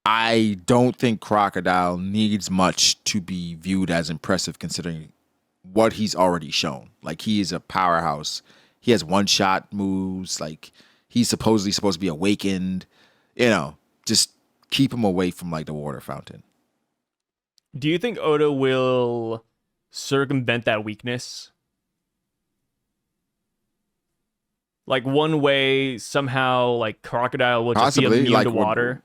I don't think Crocodile needs much to be viewed as impressive, considering what he's already shown. He is a powerhouse. He has one-shot moves. He's supposedly supposed to be awakened. Just keep him away from the water fountain. Do you think Oda will circumvent that weakness? One way, somehow, Crocodile will just possibly be immune to water.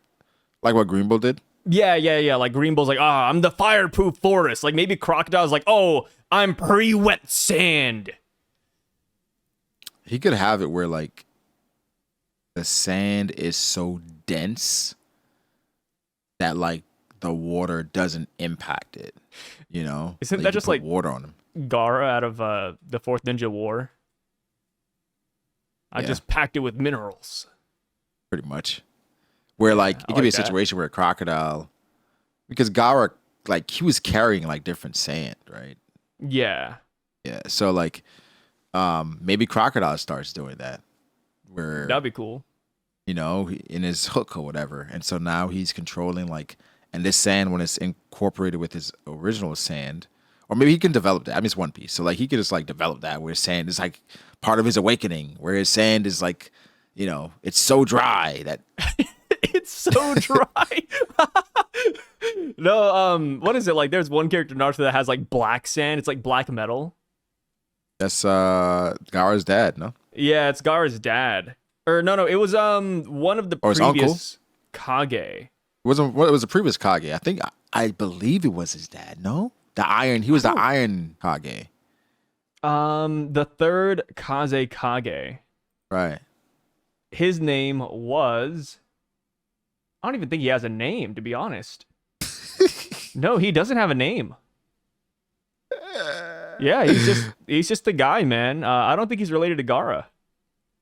Like what Green Bull did? Yeah. Green Bull's I'm the fireproof forest. Maybe Crocodile's oh, I'm pre-wet sand. He could have it where the sand is so dense that the water doesn't impact it. You know, Isn't like, that you just put like water on him? Gaara out of the Fourth Ninja War? I Yeah. just packed it with minerals. Pretty much. Where like I it could be a like that. situation where a crocodile, because Gaara, like he was carrying like different sand, right? Yeah. Yeah. So like, maybe crocodile starts doing that, where That'd be cool. you know in his hook or whatever, and so now he's controlling like, and this sand when it's incorporated with his original sand, or maybe he can develop that. I mean, it's One Piece, so like he could just like develop that where sand is like part of his awakening, where his sand is like, you know, it's so dry that It's so dry. No, what is it like? There's one character in Naruto that has like black sand. It's like black metal. that's Gaara's dad, no? Yeah, it's Gaara's dad. Or no, it was one of the Or his uncle? previous Kage. It wasn't. Well, it was a previous Kage. I believe it was his dad. No, the Iron. He was the Iron Kage. The third Kaze Kage. Right. His name was. I don't even think he has a name, to be honest. No, he doesn't have a name. Yeah, he's just the guy, man. I don't think he's related to Gaara.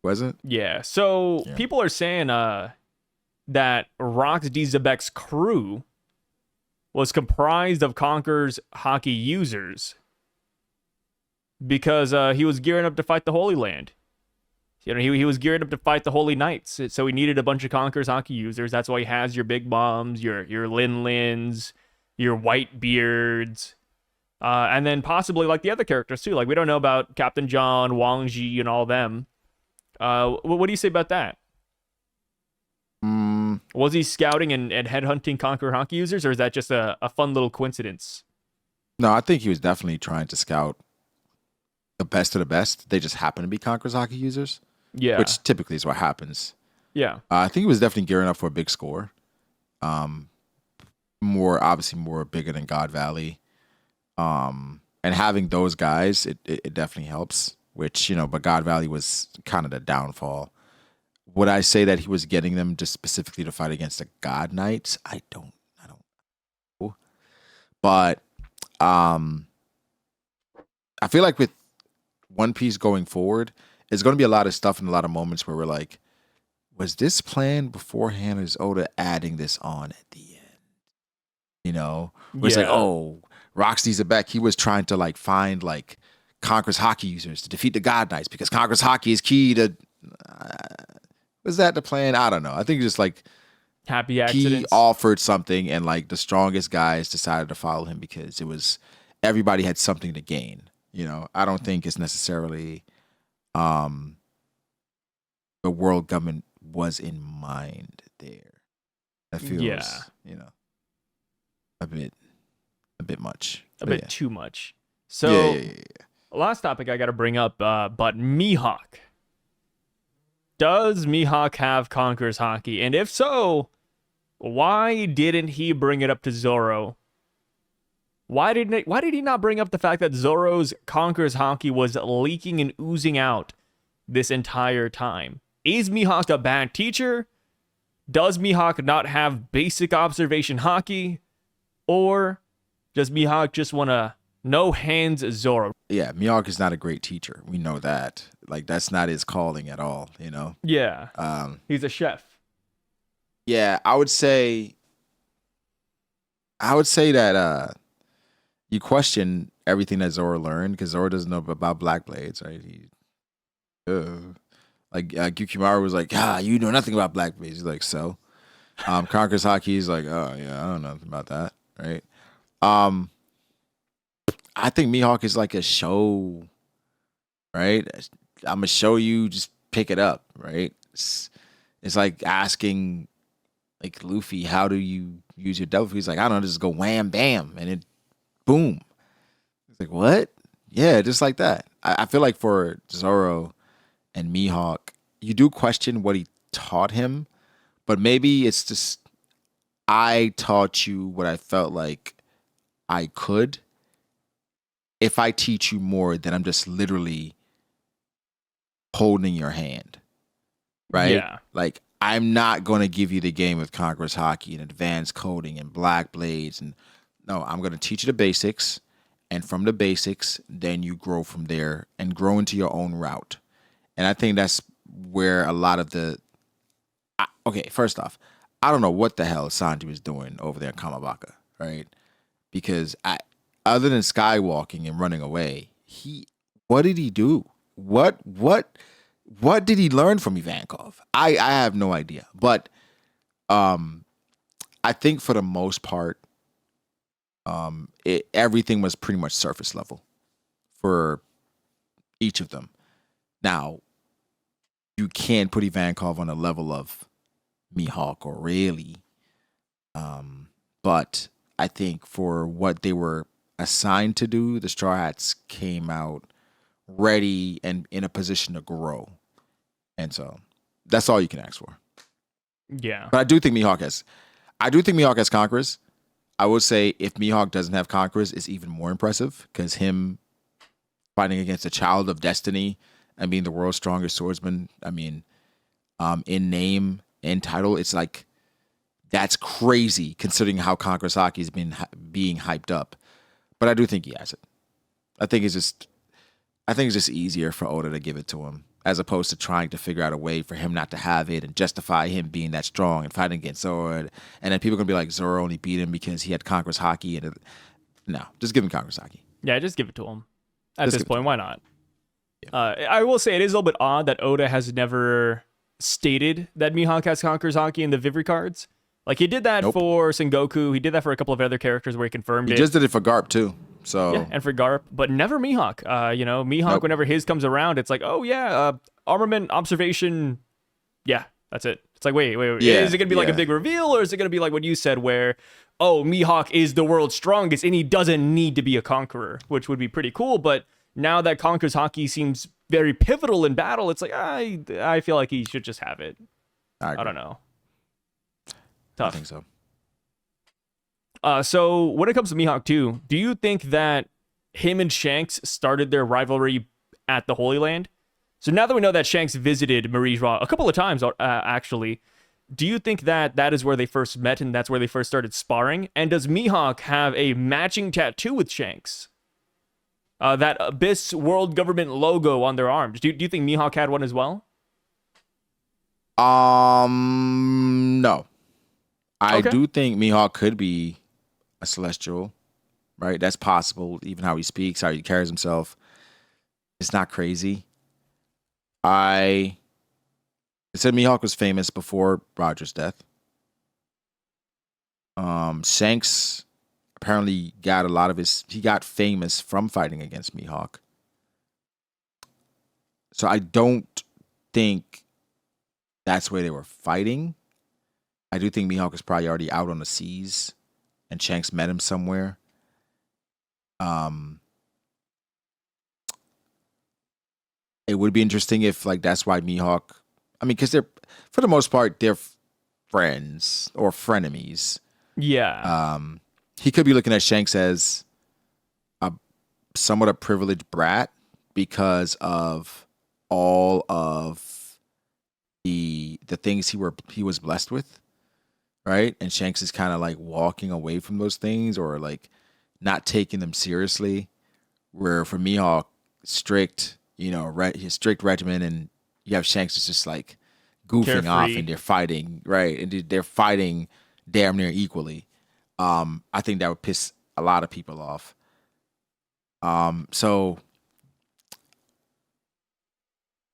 Wasn't? Yeah. So Yeah. people are saying that Rox D. Zebek's crew was comprised of Conqueror's haki users because he was gearing up to fight the Holy Land. You know, he was gearing up to fight the Holy Knights, so he needed a bunch of Conqueror's haki users. That's why he has your Big Bombs, your Lin Lins, your White Beards, and then possibly like the other characters too. Like we don't know about Captain John, Wang Ji, and all them. What do you say about that? Was he scouting and headhunting Conqueror haki users, or is that just a fun little coincidence? No, I think he was definitely trying to scout the best of the best. They just happen to be Conqueror's Haki users, Yeah. which typically is what happens. Yeah. I think he was definitely gearing up for a big score. Obviously more bigger than God Valley. And having those guys, it definitely helps. Which, you know, but God Valley was kind of the downfall. Would I say that he was getting them just specifically to fight against the God Knights? I don't know. But I feel like with One Piece going forward, there's going to be a lot of stuff and a lot of moments where we're like, was this planned beforehand, or is Oda adding this on at the end? You know, where it's like, oh, Roxy's back. He was trying to like find like Conqueror's haki users to defeat the God Knights because Conqueror's haki is key to. Was that the plan? I don't know. I think just like happy accidents. He offered something, and like the strongest guys decided to follow him because it was everybody had something to gain. You know, I don't think it's necessarily the world government was in mind there. That feels, you know, a bit much. A bit too much. So, last topic I got to bring up, but Mihawk. Does Mihawk have Conqueror's haki? And if so, why didn't he bring it up to Zoro? Why did he not bring up the fact that Zoro's Conqueror's haki was leaking and oozing out this entire time? Is Mihawk a bad teacher? Does Mihawk not have basic observation haki? Or does Mihawk just want to no hands Zoro? Yeah, Mihawk is not a great teacher. We know that. Like, that's not his calling at all, you know? Yeah. He's a chef. Yeah, I would say that you question everything that Zoro learned because Zoro doesn't know about Black Blades, right? Gyukimaru was like, you know nothing about Black Blades. He's like, so? Conqueror's haki is like, oh, yeah, I don't know nothing about that, right? I think Mihawk is like a show, right? I'm going to show you, just pick it up, right? It's like asking like Luffy, how do you use your devil fruit? He's like, I don't know, just go wham, bam, and it boom. It's like, what? Yeah, just like that. I feel like for Zoro and Mihawk, you do question what he taught him, but maybe it's just, I taught you what I felt like I could. If I teach you more, then I'm just literally holding your hand, right? Yeah. Like, I'm not going to give you the game with Conqueror's Haki and advanced coding and black blades. And no, I'm going to teach you the basics. And from the basics, then you grow from there and grow into your own route. And I think that's where a lot of okay, first off, I don't know what the hell Sanji was doing over there in Kamabaka, right? Because other than skywalking and running away, what did he do? What did he learn from Ivankov? I have no idea. But I think for the most part, everything was pretty much surface level for each of them. Now, you can't put Ivankov on a level of Mihawk or Rayleigh, but I think for what they were assigned to do, the Straw Hats came out ready and in a position to grow. And so that's all you can ask for. Yeah. But I do think Mihawk has conquerors. I would say if Mihawk doesn't have conquerors, it's even more impressive because him fighting against a child of destiny and being the world's strongest swordsman, I mean, in name and title, it's like, that's crazy considering how Conqueror's Haki has been being hyped up. But I do think he has it. I think it's just easier for Oda to give it to him as opposed to trying to figure out a way for him not to have it and justify him being that strong and fighting against Zoro. And then people are going to be like, Zoro only beat him because he had Conqueror's Haki. No, just give him Conqueror's Haki. Yeah, just give it to him. At this point, why not? Yeah. I will say it is a little bit odd that Oda has never stated that Mihawk has Conqueror's Haki in the Vivre cards. Like, he did that for Sengoku. He did that for a couple of other characters where he confirmed it. He just did it for Garp, too. So yeah, and for Garp, but never Mihawk. Mihawk, whenever his comes around, it's like, oh, yeah, armament, observation. Yeah, that's it. It's like, wait. Yeah, is it going to be like a big reveal, or is it going to be like what you said where, oh, Mihawk is the world's strongest, and he doesn't need to be a conqueror, which would be pretty cool. But now that Conqueror's Haki seems very pivotal in battle, it's like, I feel like he should just have it. I don't know. Tough. I think so. So when it comes to Mihawk too, do you think that him and Shanks started their rivalry at the Holy Land? So now that we know that Shanks visited Marie-Joie a couple of times, actually, do you think that is where they first met and that's where they first started sparring? And does Mihawk have a matching tattoo with Shanks? That Abyss World Government logo on their arms. Do you think Mihawk had one as well? No. I do think Mihawk could be a celestial, right? That's possible. Even how he speaks, how he carries himself, it's not crazy. I said Mihawk was famous before Roger's death. Shanks apparently got he got famous from fighting against Mihawk. So I don't think that's where they were fighting. I do think Mihawk was probably already out on the seas and Shanks met him somewhere. It would be interesting if that's why Mihawk, because they're, for the most part, they're friends or frenemies. Yeah. He could be looking at Shanks as somewhat a privileged brat because of all of the things he was blessed with. Right? And Shanks is kind of like walking away from those things or like not taking them seriously. Where for Mihawk, strict, his strict regimen, and you have Shanks is just like goofing carefree off and they're fighting, right? And they're fighting damn near equally. I think that would piss a lot of people off. So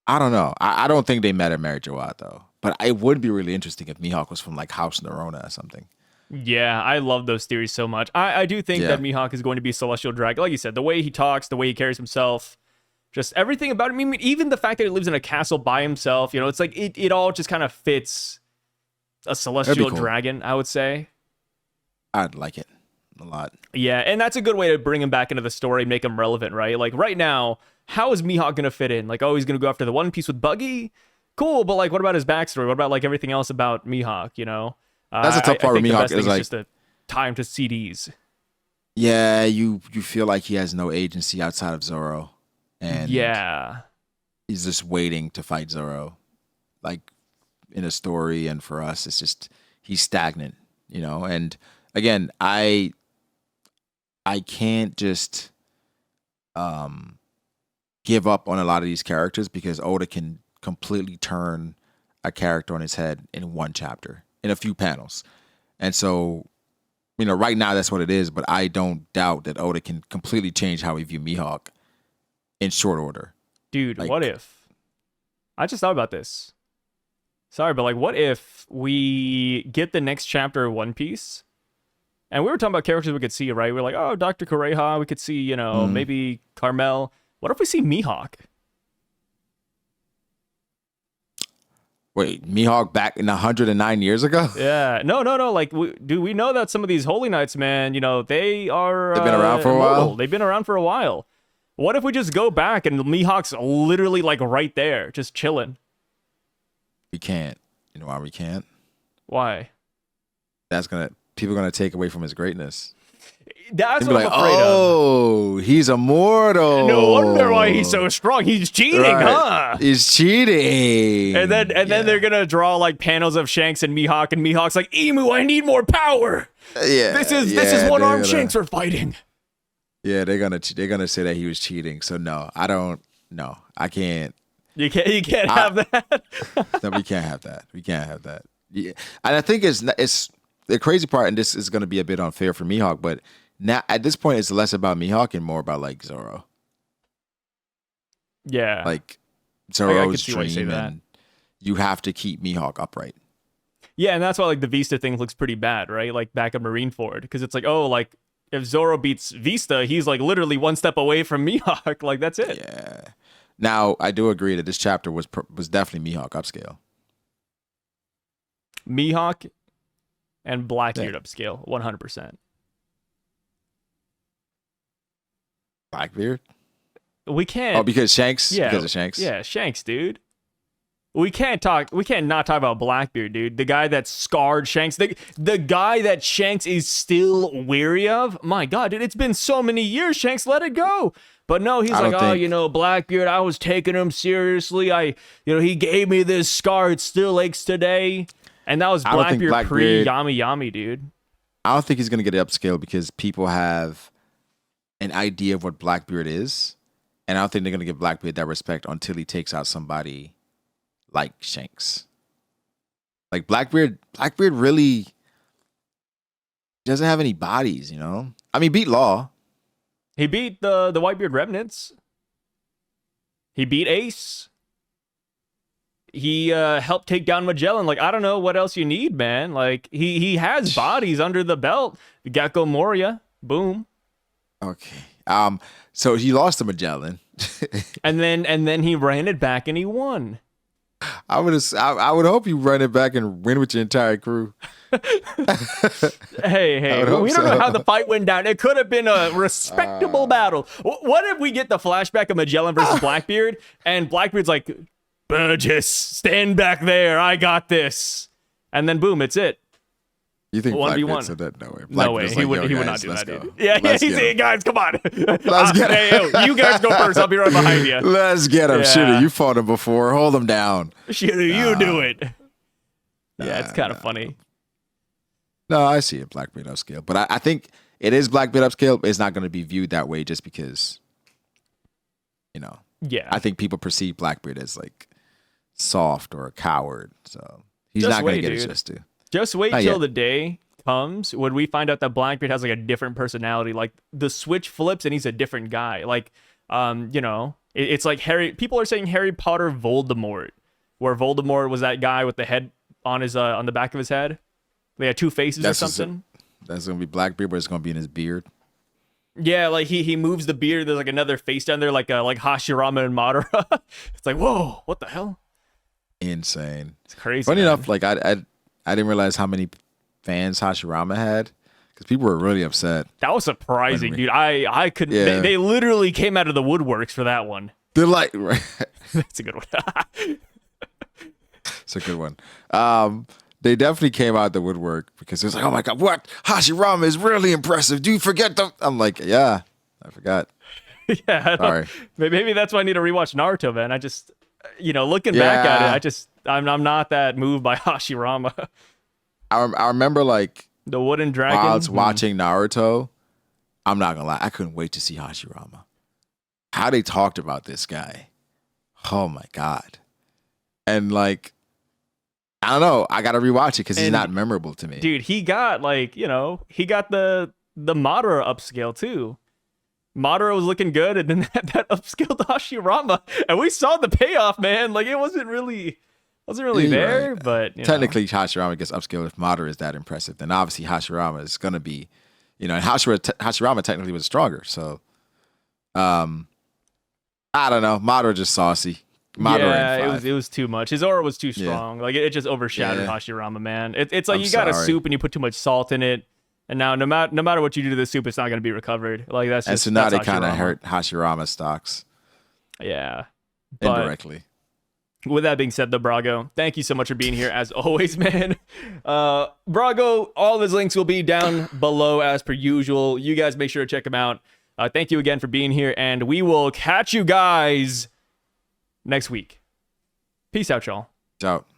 I don't know. I don't think they met at Mary Joa though. But it would be really interesting if Mihawk was from like House Nerona or something. Yeah, I love those theories so much. I do think that Mihawk is going to be a celestial dragon. Like you said, the way he talks, the way he carries himself, just everything about him. Even the fact that he lives in a castle by himself, it's like it all just kind of fits a celestial dragon, I would say. I'd like it a lot. Yeah, and that's a good way to bring him back into the story, make him relevant, right? Like right now, how is Mihawk going to fit in? Like, oh, he's going to go after the One Piece with Buggy? Cool, but like, what about his backstory? What about like everything else about Mihawk? That's a tough part with Mihawk. Is like just to tie him to CDs. Yeah, you feel like he has no agency outside of Zoro, and yeah, he's just waiting to fight Zoro. Like in a story, and for us, it's just he's stagnant, you know. And again, I can't just give up on a lot of these characters because Oda can completely turn a character on his head in one chapter, in a few panels. And so, you know, right now that's what it is, but I don't doubt that Oda can completely change how we view Mihawk in short order. Dude, Like, what if? I just thought about this. Sorry, but like, what if we get the next chapter of One Piece? And we were talking about characters we could see, right? We are like, oh, Dr. Kureha, we could see, you know, maybe Carmel. What if we see Mihawk? Wait, Mihawk back in 109 years ago? Yeah. No. Like, we know that some of these Holy Knights, man, you know, they've been around for a while. They've been around for a while. What if we just go back and Mihawk's literally like right there, just chilling? We can't. You know why we can't? Why? People are gonna take away from his greatness. That's They'll what be I'm like, afraid of. oh, he's immortal. No wonder why he's so strong. He's cheating, huh? He's cheating. And then they're gonna draw like panels of Shanks and Mihawk's like, Emu, I need more power. Yeah, this is one armed Shanks we're fighting. Yeah, they're gonna say that he was cheating. So no, I can't. You can't have that. No, we can't have that. We can't have that. Yeah, and I think it's the crazy part, and this is gonna be a bit unfair for Mihawk, but now at this point it's less about Mihawk and more about like Zoro. Yeah, like Zoro's see why you say dream, that. and you have to keep Mihawk upright. Yeah, and that's why like the Vista thing looks pretty bad, right? Like back at Marineford, because it's like, oh, like if Zoro beats Vista, he's like literally one step away from Mihawk. Like that's it. Yeah. Now I do agree that this chapter was definitely Mihawk upscale. Mihawk and Blackbeard upscale, 100%. Blackbeard? We can't. Oh, because Shanks? Yeah, because of Shanks? Yeah, Shanks, dude. We can't not talk about Blackbeard, dude. The guy that scarred Shanks. The guy that Shanks is still weary of. My God, dude, it's been so many years. Shanks, let it go. But no, he's like, oh, you know, Blackbeard, I was taking him seriously. He gave me this scar. It still aches today. And that was Blackbeard pre-Yami Yami, dude. I don't think he's going to get it upscale because people have an idea of what Blackbeard is. And I don't think they're going to give Blackbeard that respect until he takes out somebody like Shanks. Like Blackbeard really doesn't have any bodies, you know? I mean, beat Law. He beat the Whitebeard Remnants. He beat Ace. He helped take down Magellan. Like, I don't know what else you need, man. Like, he has bodies under the belt. Gecko Moria. Boom. Okay. So he lost to Magellan. and then he ran it back and he won. I would hope you run it back and win with your entire crew. Hey, we don't know how the fight went down. It could have been a respectable battle. What if we get the flashback of Magellan versus Blackbeard, and Blackbeard's like, Burgess, stand back there. I got this. And then boom, it's it. You think Blackbeard said that? No way. No way. He would not do that, dude. Yeah, he's saying, guys, come on. Let's get him. Hey, you guys go first. I'll be right behind you. Let's get him. Yeah. Shooter, you fought him before. Hold him down. Shooter, you do it. Yeah, it's kind of funny. No, I see it, Blackbeard upscale. But I think it is Blackbeard upscale. It's not going to be viewed that way just because, you know. Yeah. I think people perceive Blackbeard as like soft or a coward. So he's not going to get his just due. Just wait till the day comes when we find out that Blackbeard has like a different personality. Like the switch flips and he's a different guy. Like, you know, it's like people are saying Harry Potter Voldemort, where Voldemort was that guy with the head on his on the back of his head. They had two faces or something. That's gonna be Blackbeard, but it's gonna be in his beard. Yeah, like he moves the beard. There's like another face down there, like Hashirama and Madara. It's like, whoa, what the hell? Insane. It's crazy. Funny enough, like I didn't realize how many fans Hashirama had because people were really upset. That was surprising, dude. I couldn't. Yeah. They literally came out of the woodworks for that one. They're like, right. That's a good one. It's a good one. They definitely came out the woodwork because it was like, oh my God, what? Hashirama is really impressive. Do you forget them? I'm like, yeah, I forgot. Yeah, sorry. Maybe that's why I need to rewatch Naruto, man. I just, looking back at it, I'm not that moved by Hashirama. I remember like The wooden dragon. while I was watching Naruto, I'm not gonna lie, I couldn't wait to see Hashirama. How they talked about this guy. Oh my God. And like, I don't know. I gotta rewatch it because he's not memorable to me. Dude, he got like, he got the Madara upscale too. Madara was looking good, and then that upscaled Hashirama, and we saw the payoff, man. Like it wasn't really there, right. But technically Hashirama gets upscaled if Madara is that impressive. Then obviously Hashirama is gonna be, and Hashirama technically was stronger. So, I don't know. Madara just saucy. Madara it was too much. His aura was too strong. Like it just overshadowed Hashirama, man. It's like you got a soup and you put too much salt in it. And now, no matter what you do to the soup, it's not going to be recovered. Like that's just. And so now they kind of hurt Hashirama stocks. Yeah, indirectly. With that being said, though, Brago, thank you so much for being here as always, man. Brago, all of his links will be down below as per usual. You guys make sure to check him out. Thank you again for being here, and we will catch you guys next week. Peace out, y'all. Ciao.